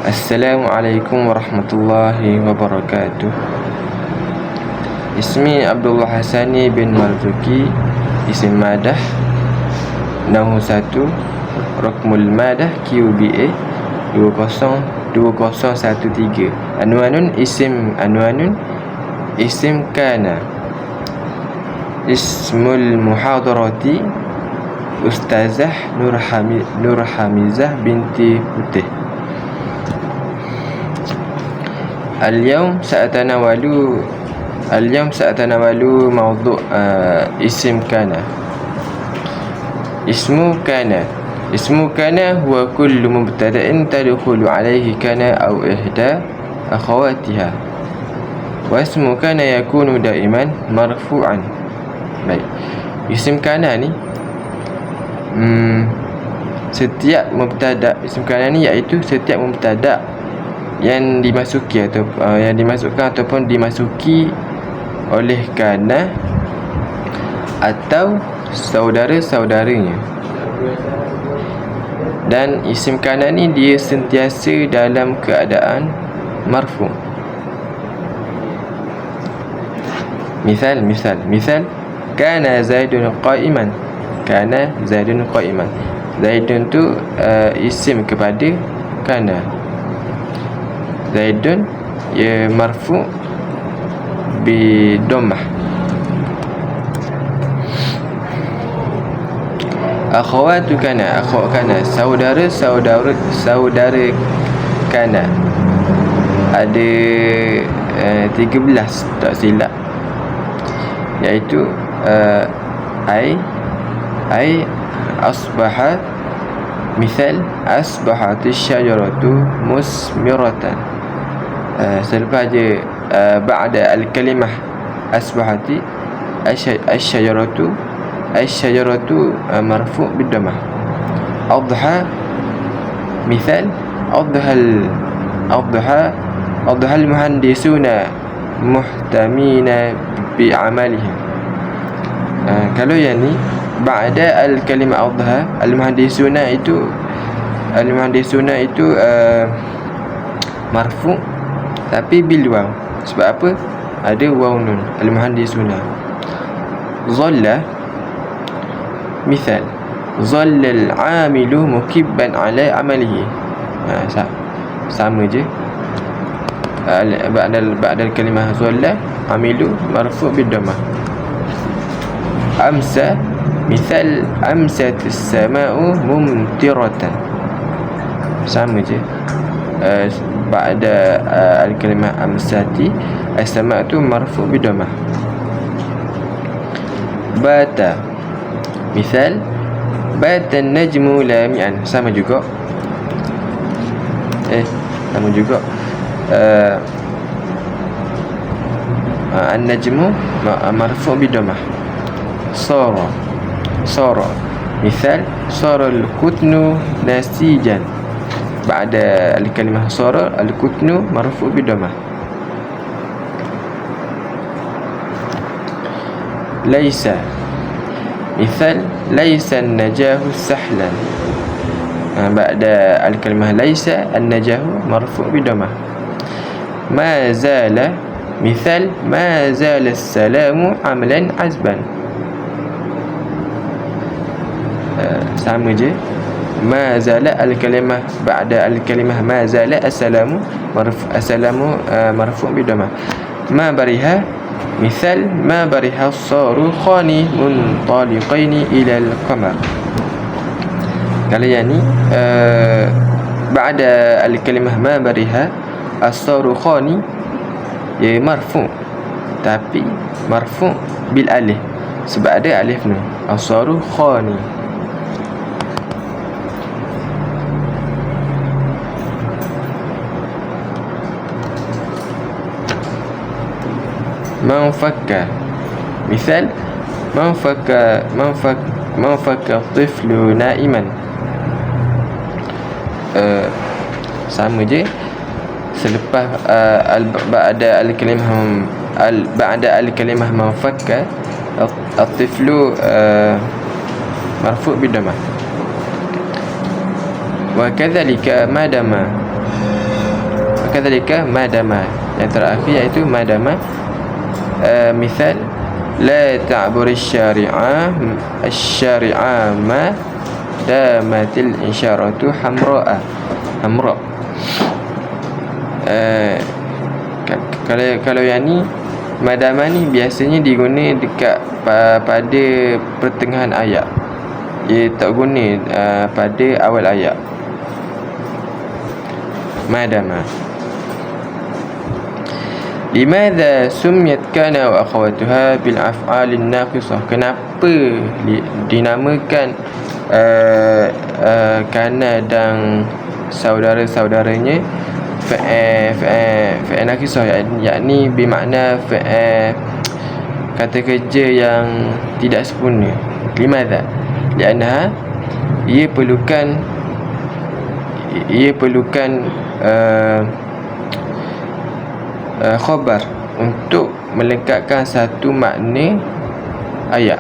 Assalamualaikum warahmatullahi wabarakatuh. Ismi Abdullah Hasani bin Marzuki. Isim madah Nauh 1 Rukmul madah QBA 202013. Anwanun isim kana. Ismul muhadarati Ustazah Nur Hamizah binti Putih. Al-yawm sa'atanawalu mawdu' isim kana. Ismu kana huwa kullu mubtada'in tadkhulu alayhi kana aw ihda akhawatiha. Wa ismu kana yakunu daiman marfu'an. Baik. Isim kana ni setiap mubtada', isim kana ni iaitu setiap mubtada' yang dimasuki yang dimasukkan ataupun dimasuki oleh kana atau saudara-saudaranya. Dan isim kana ni dia sentiasa dalam keadaan marfu'. Misal kana Zaidun qa'iman. Zaidun tu isim kepada kana. Zaidun ya marfu' bi dhammah. Akhawatu kana, saudara kana ada 13 tak silap, iaitu ai asbaha. Misal asbahatis syajaratu musmiratan. Selepas je ba'da al-kalimah asbahati asy-syajaratu marfu' bid-dhammah. Adha. Misal adha al-muhandisuna muhtamina bi'amalihim. Kalau yang ni ba'da al-kalimah adha, al-muhandisuna itu marfu' tapi bil waw. Sebab apa? Ada waw nun. Al-muhandisuna. Dhalla. Misal dhalla al-'amilu mukibban 'ala 'amalihi. Sama je. Ba'da al-kalimah dhalla amilu marfu' bid dhammah. Amsa. Misal amsat as-sama'u mumtiratan. Sama je. Ba'da al-kalimah amsati as-sama' tu marfu' bi dhammah. Bata. Misal bata an-najmu lami'an. Sama juga. An-najmu marfu' bi dhammah. Sara. Misal sara al-kutnu nasijan. Ba'da al-kalimah sara al-kutnu marfu' bi dhammah. Laisa. Misal laisa an-najahu sahlan. Ba'da al-kalimah laisa an-najahu marfu' bi dhammah. Ma zala. Misal ma zala as-salamu amlan azban. Sama je. Ma zala al-kalimah ba'da al-kalimah ma zala as-salamu marfu' bi dhammah. Ma bariha. Misal ma bariha as-sarukhani muntaliqaini ila al-qamar. Kalau yang ni ba'da al-kalimah ma bariha as-sarukhani ya marfu', tapi marfu' bil alif sebab ada alif nun. As-sarukhani. Manfakka. Misal manfakka tiflu naiman. Sama je. Selepas ba'da al-kalimah manfakka at-tiflu marfu' bi dhammah. Wa kadzalika madama kadzalika madama. Yang terakhir iaitu madama. Misal la ta'bur asy-syari'a ma damatil isyaratu hamra. Kalau yang ni madama ni biasanya diguna dekat pada pertengahan ayat. Ia tak guna pada awal ayat. Madama. Limadha sumiyat kana wa akhawatuha bil af'alin naqisah? Kenapa dinamakan kana dan saudara-saudaranya fa'il naqisah, yakni bermakna kata kerja yang tidak sempurna. Limadha? Liannaha ia perlukan khabar untuk melengkapkan satu makna ayat.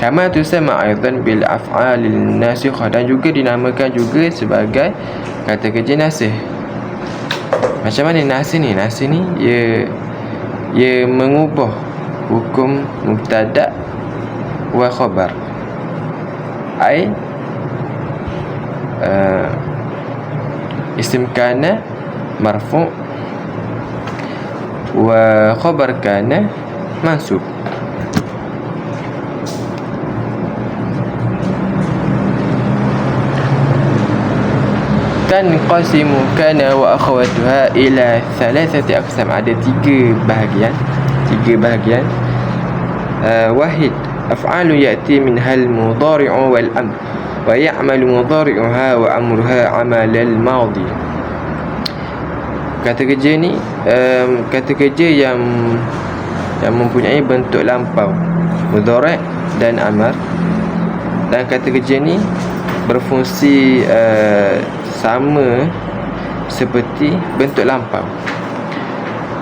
Kama tusamma aidan bil af'alil nasikhah, dan juga dinamakan juga sebagai kata kerja nasih. Macam mana nasih ni? Nasih ni ia mengubah hukum mubtada' wa khabar. Ai isim kana marfu' wa khabar kana mansub. Tanqasimu kana wa akhawatuha ila thalathati aqsam. Ada tiga bahagian. Wahid, af'alu ya'ti minhal mudhari'u wal amr wa ya'malu mudhari'uha wa amruha 'amal al madhi. Kata kerja ni kata kerja yang mempunyai bentuk lampau, mudhari' dan amar, dan kata kerja ni berfungsi sama seperti bentuk lampau.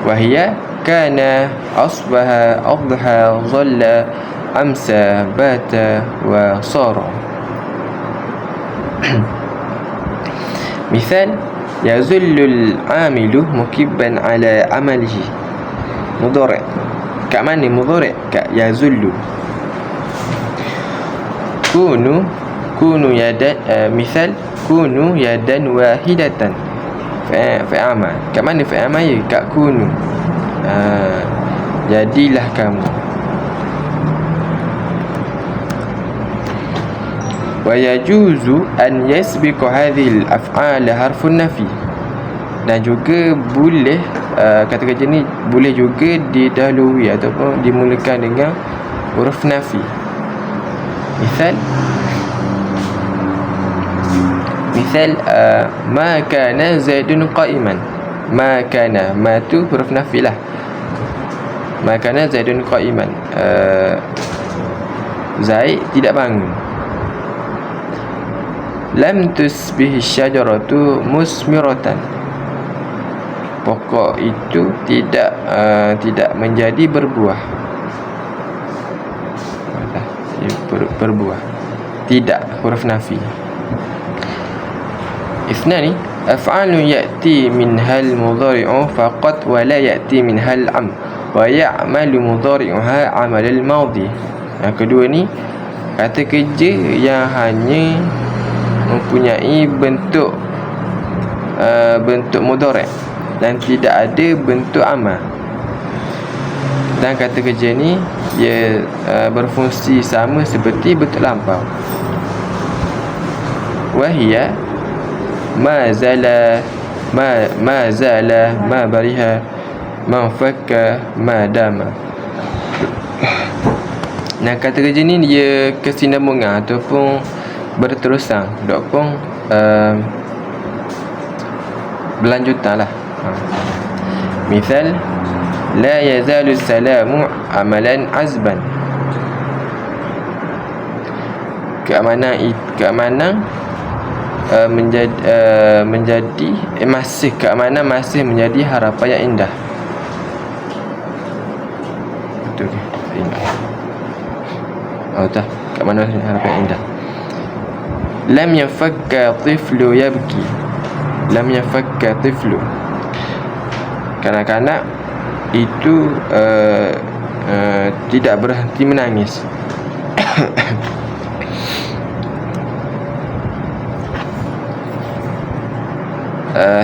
Wahia kana, asbaha, adha, dhalla, amsa, bata wa sara. Misal, yazullul amilu mukibban ala amalihi. Mudhari'. Kat mana mudhari'? Kat yazullu. Kunu yadan, misal kunu yadan wahidatan fa'ama. Kat mana fa'ama ya? Kat kunu. Jadilah kamu. Wa yajuzu an yasbiqu hadhil af'al harfun nafi. Dan juga boleh kata kerja ni boleh juga didahului ataupun dimulakan dengan huruf nafi. Misal ma kana zaidun qa'iman. Ma kana, ma tu huruf nafi lah. Ma kana zaidun qa'iman. Zaid tidak bangun. Lam tusbih syajaratu musmiratan. Pokok itu tidak menjadi berbuah. Berbuah. Tidak, huruf nafi. Ithnani, af'alu ya'ti minhal mudhari'u faqat wa la ya'ti minhal am wa ya'malu mudhari'uha 'amal al-madhi. Yang kedua ni kata kerja yang hanya mempunyai bentuk mudhari' dan tidak ada bentuk amal. Dan kata kerja ni ia berfungsi sama seperti bentuk lampau. Wahia ma zala, ma bariha, ma fakka, ma dama. Nah, kata kerja ni dia kesinambungan ataupun berterusan, ataupun berlanjutan lah. Misal, la yazalu salamu amalan azban. Keamanan menjadi masih, keamanan masih menjadi harapan yang indah. Betul ke? Ingat. Tak, keamanan harapan yang indah. Lam yafakka tiflu yabki. lam yafakka tiflu. Kanak-kanak itu tidak berhenti menangis.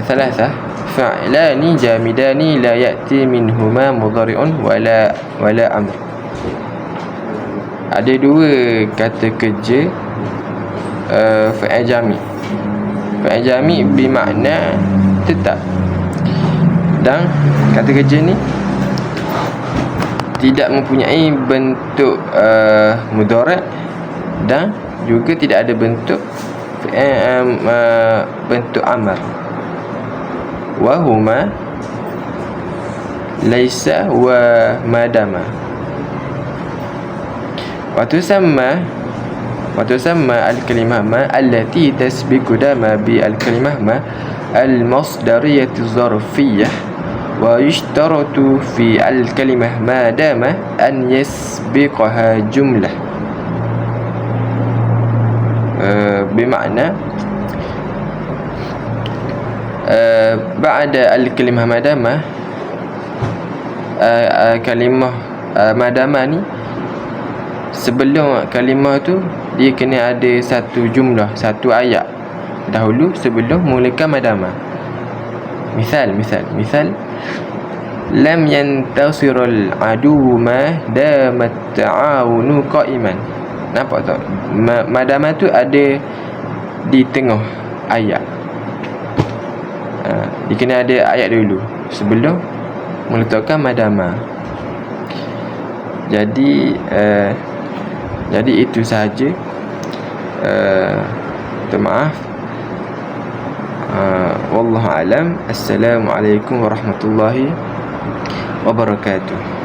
ثلاثة فعلان جامدان لا يأتي منهما مضارع ولا أمر. Ada dua kata kerja fa'il jami'. Fa'il jami' bermakna tetap, dan kata kerja ni tidak mempunyai bentuk mudhari' dan juga tidak ada bentuk bentuk amar. Wahuma laisa wa madama. Watusamma al-kalimah ma allati tasbiqu dama bi al-kalimah ma al-masdariyah az-zarfiyyah. Wa yushtaratu fi al-kalimah ma dama an yasbiqaha jumlah. Bermakna ba'da al-kalimah madama, kalimah madama ni sebelum kalimah tu dia kena ada satu jumlah, satu ayat dahulu sebelum mulakan madama. Misal lam yantasirul adu ma damat ta'awunu qa'iman. Nampak tak? Madama tu ada di tengah ayat. Dia kena ada ayat dulu sebelum meletakkan madama. Jadi itu sahaja. Maaf. Wallahu alam. Assalamualaikum warahmatullahi wabarakatuh.